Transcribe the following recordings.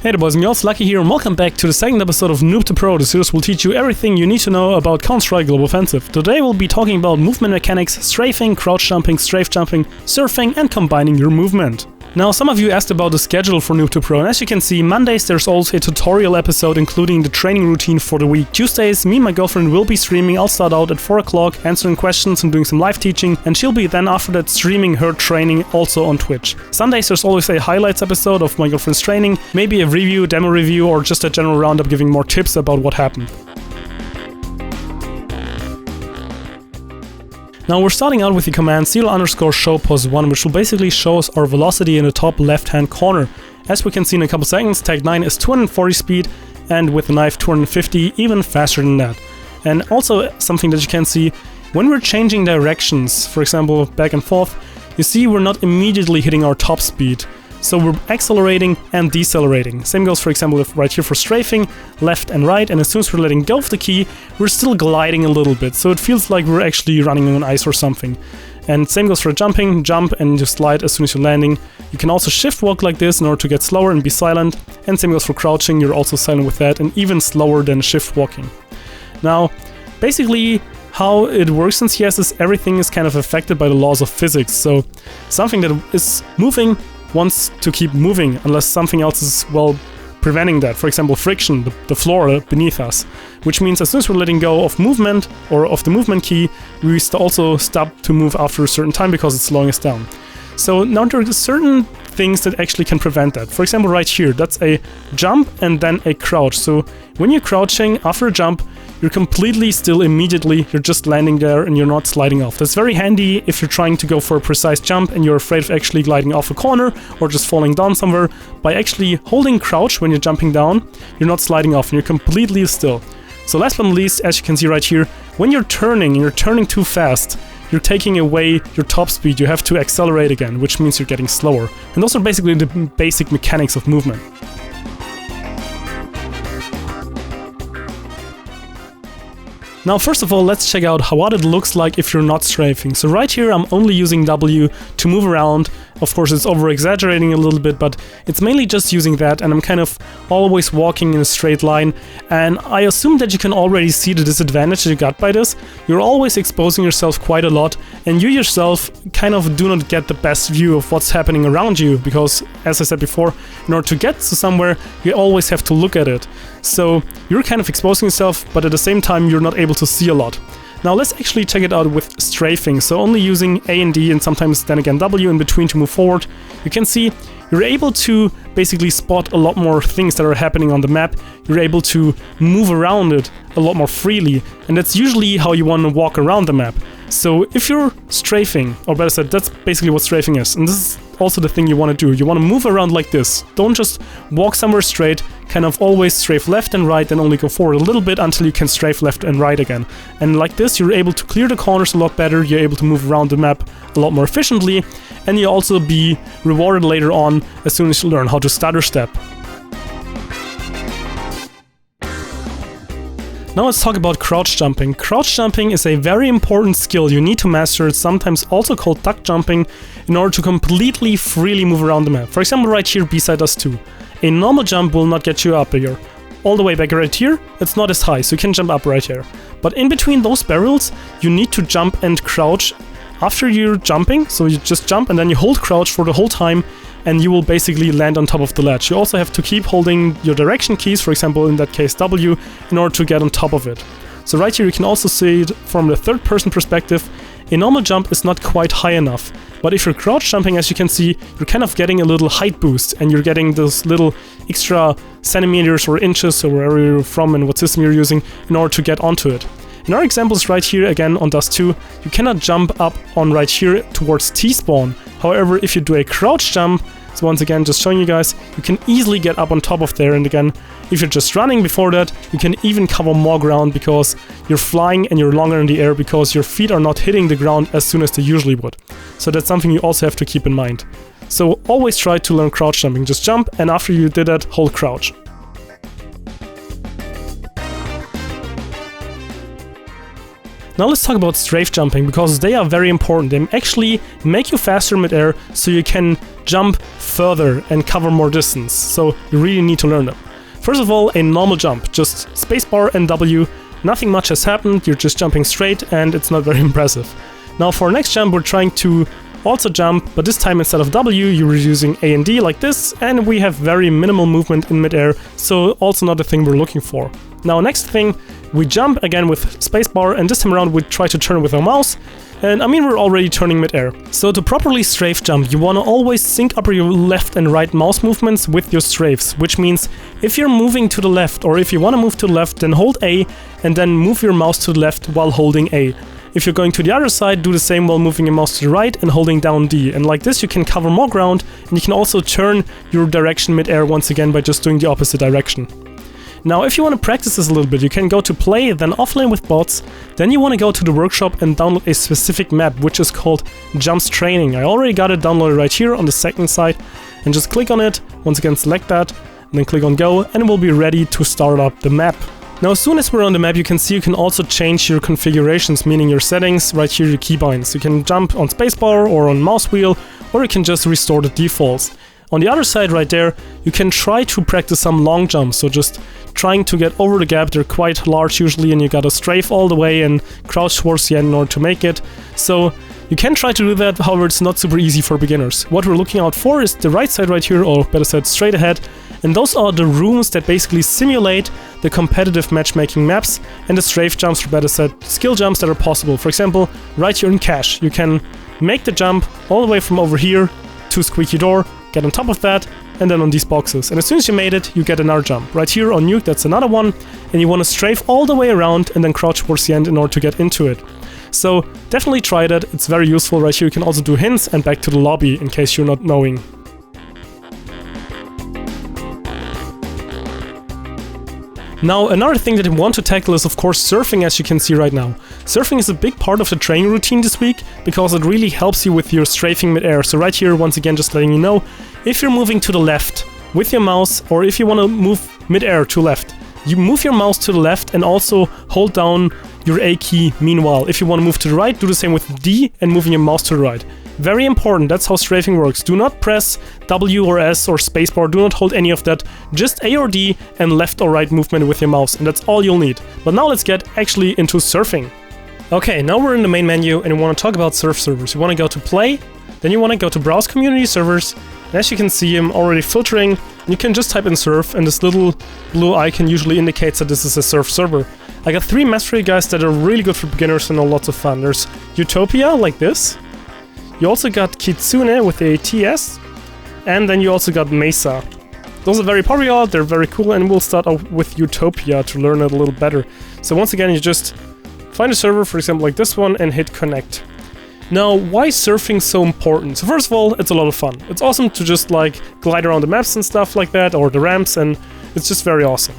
Hey there boys and girls, Lucky here and welcome back to the second episode of Noob to Pro. The series will teach you everything you need to know about Counter-Strike Global Offensive. Today we'll be talking about movement mechanics, strafing, crouch jumping, strafe-jumping, surfing and combining your movement. Now, some of you asked about the schedule for Noob to Pro, and as you can see, Mondays there's also a tutorial episode including the training routine for the week. Tuesdays, me and my girlfriend will be streaming. I'll start out at 4 o'clock answering questions and doing some live teaching, and she'll be then after that streaming her training also on Twitch. Sundays there's always a highlights episode of my girlfriend's training, maybe a review, demo review, or just a general roundup giving more tips about what happened. Now we're starting out with the command _show pos1, which will basically show us our velocity in the top left hand corner. As we can see in a couple seconds, tag 9 is 240 speed and with the knife 250, even faster than that. And also something that you can see, when we're changing directions, for example back and forth, you see we're not immediately hitting our top speed. So we're accelerating and decelerating. Same goes, for example, if right here for strafing, left and right, and as soon as we're letting go of the key, we're still gliding a little bit, so it feels like we're actually running on ice or something. And same goes for jumping, jump and just slide as soon as you're landing. You can also shift walk like this in order to get slower and be silent, and same goes for crouching, you're also silent with that, and even slower than shift walking. Now, basically, how it works in CS is everything is kind of affected by the laws of physics, so something that is moving wants to keep moving unless something else is, well, preventing that. For example, friction, the floor beneath us. Which means as soon as we're letting go of movement or of the movement key, we also stop to move after a certain time because it's slowing us down. So now there are certain things that actually can prevent that. For example, right here, that's a jump and then a crouch. So when you're crouching after a jump, you're completely still immediately, you're just landing there and you're not sliding off. That's very handy if you're trying to go for a precise jump and you're afraid of actually gliding off a corner or just falling down somewhere. By actually holding crouch when you're jumping down, you're not sliding off and you're completely still. So last but not least, as you can see right here, when you're turning and you're turning too fast, you're taking away your top speed, you have to accelerate again, which means you're getting slower. And those are basically the basic mechanics of movement. Now first of all, let's check out what it looks like if you're not strafing. So right here I'm only using W to move around. Of course it's over-exaggerating a little bit, but it's mainly just using that, and I'm kind of always walking in a straight line. And I assume that you can already see the disadvantage that you got by this. You're always exposing yourself quite a lot, and you yourself kind of do not get the best view of what's happening around you, because as I said before, in order to get to somewhere, you always have to look at it. So you're kind of exposing yourself, but at the same time you're not able to see a lot. Now let's actually check it out with strafing, so only using A and D and sometimes then again W in between to move forward. You can see you're able to basically spot a lot more things that are happening on the map. You're able to move around it a lot more freely, and that's usually how you want to walk around the map. So if you're strafing, or better said, that's basically what strafing is, and this is also the thing you want to do. You want to move around like this. Don't just walk somewhere straight, kind of always strafe left and right, then only go forward a little bit until you can strafe left and right again. And like this, you're able to clear the corners a lot better, you're able to move around the map a lot more efficiently, and you'll also be rewarded later on as soon as you learn how to stutter-step. Now let's talk about crouch jumping. Crouch jumping is a very important skill you need to master. It's sometimes also called duck jumping, in order to completely freely move around the map. For example, right here beside us too. A normal jump will not get you up here. All the way back right here, it's not as high, so you can jump up right here. But in between those barrels, you need to jump and crouch after you're jumping. So you just jump and then you hold crouch for the whole time, and you will basically land on top of the ledge. You also have to keep holding your direction keys, for example in that case W, in order to get on top of it. So right here you can also see it from the third person perspective. A normal jump is not quite high enough, but if you're crouch jumping, as you can see, you're kind of getting a little height boost, and you're getting those little extra centimeters or inches, or wherever you're from and what system you're using, in order to get onto it. In our examples right here, again on Dust 2, you cannot jump up on right here towards T-spawn. However, if you do a crouch jump, so once again just showing you guys, you can easily get up on top of there, and again, if you're just running before that, you can even cover more ground because you're flying and you're longer in the air because your feet are not hitting the ground as soon as they usually would. So that's something you also have to keep in mind. So always try to learn crouch jumping. Just jump, and after you did that, hold crouch. Now let's talk about strafe-jumping, because they are very important. They actually make you faster mid-air, so you can jump further and cover more distance, so you really need to learn them. First of all, a normal jump, just spacebar and W, nothing much has happened, you're just jumping straight and it's not very impressive. Now for our next jump we're trying to also jump, but this time instead of W you're using A and D like this, and we have very minimal movement in midair, so also not the thing we're looking for. Now next thing, we jump again with spacebar, and this time around we try to turn with our mouse, and I mean we're already turning midair. So to properly strafe jump you want to always sync up your left and right mouse movements with your strafes, which means if you're moving to the left, or if you want to move to the left, then hold A and then move your mouse to the left while holding A. If you're going to the other side, do the same while moving your mouse to the right and holding down D, and like this you can cover more ground, and you can also turn your direction midair once again by just doing the opposite direction. Now if you want to practice this a little bit, you can go to play, then offline with bots, then you want to go to the workshop and download a specific map which is called Jumps Training. I already got it downloaded right here on the second side, and just click on it, once again select that, and then click on go, and we'll be ready to start up the map. Now as soon as we're on the map you can see you can also change your configurations, meaning your settings, right here your keybinds. You can jump on spacebar or on mouse wheel, or you can just restore the defaults. On the other side right there, you can try to practice some long jumps, so just trying to get over the gap. They're quite large usually, and you gotta strafe all the way and crouch towards the end in order to make it. So you can try to do that, however it's not super easy for beginners. What we're looking out for is the right side right here, or better said straight ahead, and those are the rooms that basically simulate the competitive matchmaking maps and the strafe jumps, or better said skill jumps that are possible. For example, right here in Cache, you can make the jump all the way from over here to Squeaky Door, get on top of that, and then on these boxes. And as soon as you made it, you get another jump. Right here on Nuke, that's another one, and you want to strafe all the way around and then crouch towards the end in order to get into it. So definitely try that, it's very useful. Right here you can also do hints and back to the lobby in case you're not knowing. Now another thing that I want to tackle is of course surfing, as you can see right now. Surfing is a big part of the training routine this week because it really helps you with your strafing midair. So right here once again just letting you know, if you're moving to the left with your mouse, or if you want to move midair to left, you move your mouse to the left and also hold down your A key meanwhile. If you want to move to the right, do the same with D and moving your mouse to the right. Very important, that's how strafing works. Do not press W or S or spacebar, do not hold any of that. Just A or D and left or right movement with your mouse, and that's all you'll need. But now let's get actually into surfing. Okay, now we're in the main menu and we want to talk about surf servers. You want to go to play, then you want to go to browse community servers, and as you can see I'm already filtering. You can just type in surf and this little blue icon usually indicates that this is a surf server. I got 3 maps for you guys that are really good for beginners and are lots of fun. There's Utopia, like this. You also got Kitsune with a TS, and then you also got Mesa. Those are very popular, they're very cool, and we'll start out with Utopia to learn it a little better. So once again, you just find a server, for example like this one, and hit connect. Now, why is surfing so important? So first of all, it's a lot of fun. It's awesome to just like glide around the maps and stuff like that, or the ramps, and it's just very awesome.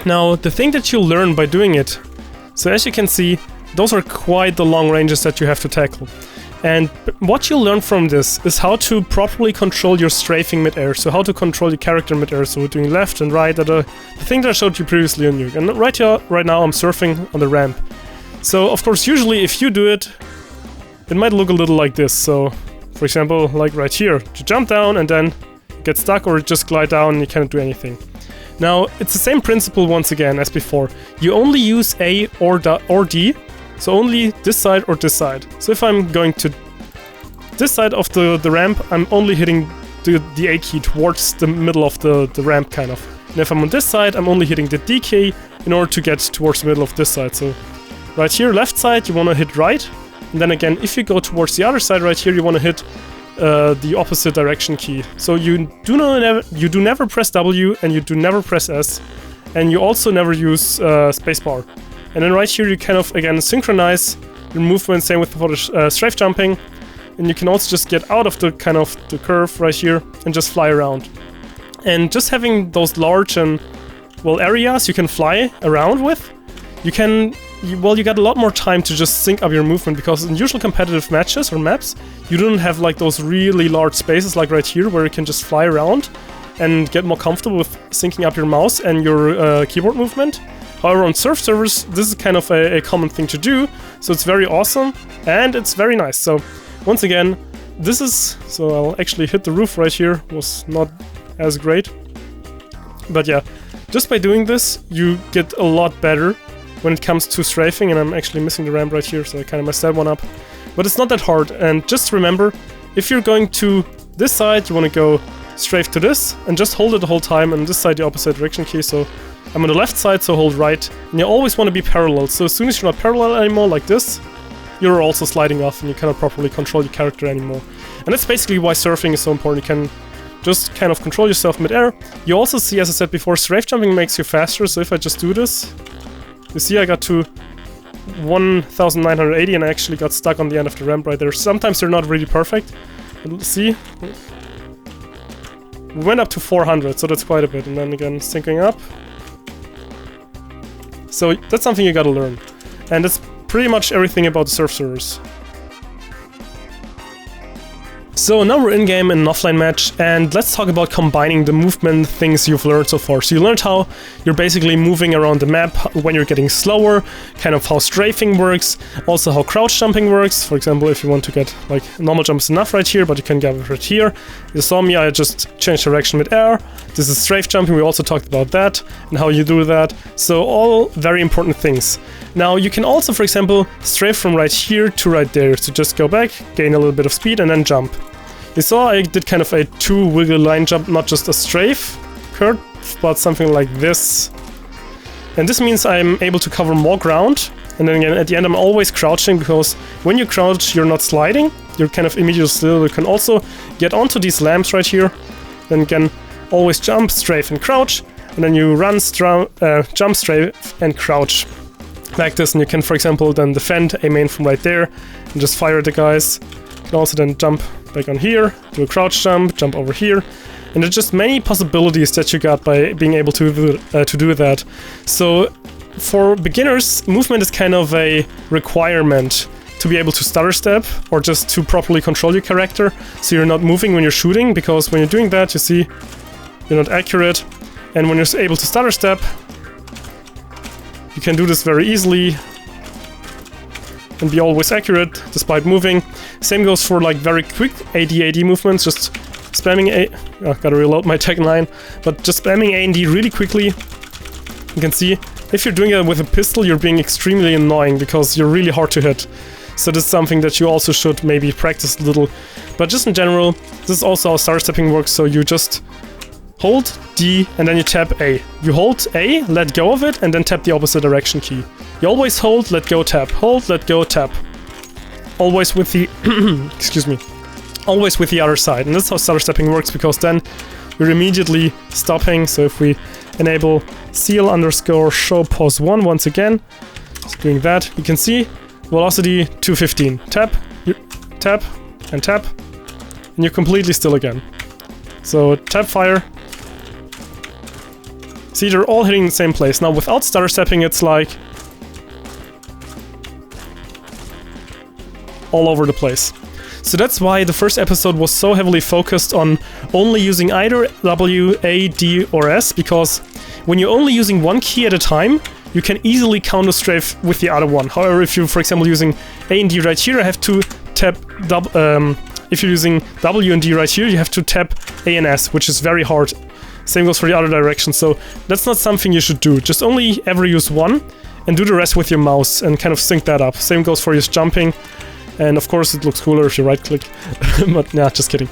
Now, the thing that you learn by doing it, so as you can see, those are quite the long ranges that you have to tackle. And what you'll learn from this is how to properly control your strafing midair, so how to control your character midair, so doing left and right, the thing that I showed you previously on Nuke. And right here, right now, I'm surfing on the ramp. So, of course, usually if you do it, it might look a little like this. So, for example, like right here, you jump down and then get stuck, or just glide down and you cannot do anything. Now, it's the same principle once again as before. You only use A or D, so only this side or this side. So if I'm going to this side of the ramp, I'm only hitting the A key towards the middle of the ramp, kind of. And if I'm on this side, I'm only hitting the D key in order to get towards the middle of this side. So right here, left side, you want to hit right. And then again, if you go towards the other side right here, you want to hit the opposite direction key. So you do never press W, and you do never press S, and you also never use spacebar. And then right here you kind of again synchronize your movement, same with for the strafe jumping, and you can also just get out of the kind of the curve right here and just fly around. And just having those large and well areas you can fly around with, you got a lot more time to just sync up your movement, because in usual competitive matches or maps, you don't have like those really large spaces like right here where you can just fly around and get more comfortable with syncing up your mouse and your keyboard movement. However, on surf servers, this is kind of a common thing to do, so it's very awesome and it's very nice. So once again, this is, so I'll actually hit the roof right here, was not as great. But yeah, just by doing this, you get a lot better when it comes to strafing, and I'm actually missing the ramp right here, so I kind of messed that one up. But it's not that hard, and just remember, if you're going to this side, you want to go strafe to this, and just hold it the whole time, and this side the opposite direction key, so I'm on the left side, so hold right, and you always want to be parallel, so as soon as you're not parallel anymore, like this, you're also sliding off, and you cannot properly control your character anymore. And that's basically why surfing is so important. You can just kind of control yourself mid-air. You also see, as I said before, strafe-jumping makes you faster, so if I just do this, you see I got to 1980 and I actually got stuck on the end of the ramp right there. Sometimes they're not really perfect, but see, we went up to 400, so that's quite a bit, and then again syncing up. So that's something you gotta learn, and that's pretty much everything about the surf servers. So now we're in-game in an offline match, and let's talk about combining the movement things you've learned so far. So you learned how you're basically moving around the map when you're getting slower, kind of how strafing works, also how crouch jumping works. For example, if you want to get, like, normal jump is enough right here, but you can get it right here. You saw me, I just changed direction mid-air. This is strafe jumping, we also talked about that, and how you do that. So all very important things. Now you can also, for example, strafe from right here to right there. So just go back, gain a little bit of speed, and then jump. You saw I did kind of a 2 wiggle line jump, not just a strafe curve, but something like this. And this means I'm able to cover more ground. And then again, at the end I'm always crouching, because when you crouch, you're not sliding. You're kind of immediately still. You can also get onto these lamps right here. Then again, always jump, strafe, and crouch. And then you run, jump, strafe, and crouch. Like this. And you can, for example, then defend a main from right there and just fire at the guys. You can also then jump back on here, do a crouch jump, jump over here, and there's just many possibilities that you got by being able to do that. So for beginners, movement is kind of a requirement to be able to stutter step, or just to properly control your character, so you're not moving when you're shooting, because when you're doing that, you see, you're not accurate, and when you're able to stutter step, you can do this very easily and be always accurate despite moving. Same goes for like very quick AD movements, just spamming gotta reload my Tech 9, but just spamming A and D really quickly. You can see, if you're doing it with a pistol, you're being extremely annoying because you're really hard to hit. So this is something that you also should maybe practice a little. But just in general, this is also how stutter stepping works, so you just hold D and then you tap A. You hold A, let go of it, and then tap the opposite direction key. You always hold, let go, tap. Hold, let go, tap. Always with the excuse me. Always with the other side. And this is how stutter stepping works, because then you're immediately stopping. So if we enable seal_show pause 1 once again, just doing that, you can see velocity 215. Tap, tap, and tap, and you're completely still again. So tap, fire. See, they're all hitting the same place. Now without stutter stepping, it's like all over the place. So that's why the first episode was so heavily focused on only using either W, A, D, or S, because when you're only using one key at a time, you can easily counter strafe with the other one. However, if you're, for example, using A and D right here, I have to tap if you're using W and D right here, you have to tap A and S, which is very hard. Same goes for the other direction, so that's not something you should do. Just only ever use one, and do the rest with your mouse, and kind of sync that up. Same goes for your jumping, and of course it looks cooler if you right-click, but nah, just kidding.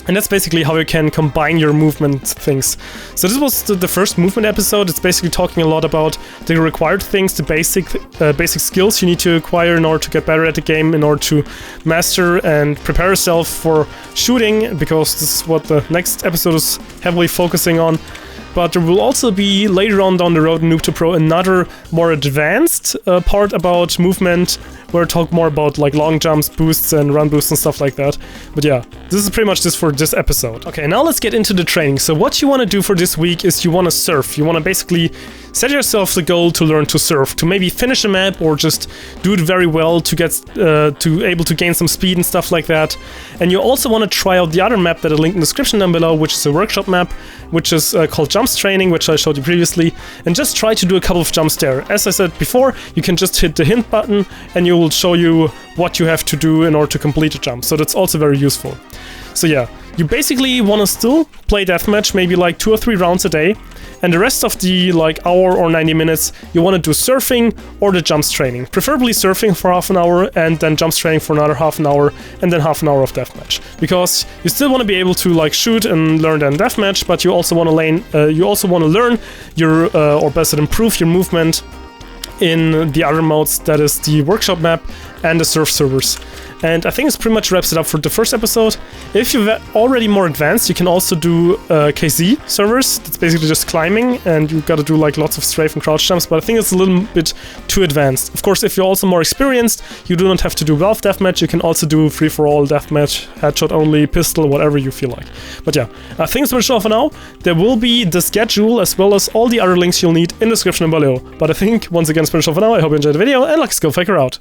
And that's basically how you can combine your movement things. So this was the first movement episode. It's basically talking a lot about the required things, the basic skills you need to acquire in order to get better at the game, in order to master and prepare yourself for shooting, because this is what the next episode is heavily focusing on. But there will also be, later on down the road in Noob to Pro, another more advanced part about movement, where I talk more about like long jumps, boosts, and run boosts and stuff like that. But yeah, this is pretty much this for this episode. Okay, now let's get into the training. So what you want to do for this week is you want to surf. You want to basically set yourself the goal to learn to surf, to maybe finish a map or just do it very well to get able to gain some speed and stuff like that. And you also want to try out the other map that I linked in the description down below, which is a workshop map, which is called Jumps Training, which I showed you previously, and just try to do a couple of jumps there. As I said before, you can just hit the hint button and it will show you what you have to do in order to complete a jump, so that's also very useful. So yeah, you basically want to still play deathmatch, maybe like 2 or 3 rounds a day, and the rest of the like hour or 90 minutes you want to do surfing or the jumps training. Preferably surfing for half an hour and then jumps training for another half an hour and then half an hour of deathmatch. Because you still want to be able to like shoot and learn then deathmatch, but you also want to learn your or better improve your movement in the other modes, that is the workshop map and the surf servers. And I think this pretty much wraps it up for the first episode. If you're already more advanced, you can also do KZ servers. That's basically just climbing, and you've got to do like lots of strafe and crouch jumps, but I think it's a little bit too advanced. Of course, if you're also more experienced, you do not have to do Valve deathmatch. You can also do free-for-all deathmatch, headshot only, pistol, whatever you feel like. But yeah, I think it's much all for now. There will be the schedule as well as all the other links you'll need in the description below. But I think, once again, it's much all for now. I hope you enjoyed the video, and luckySkillFaker out.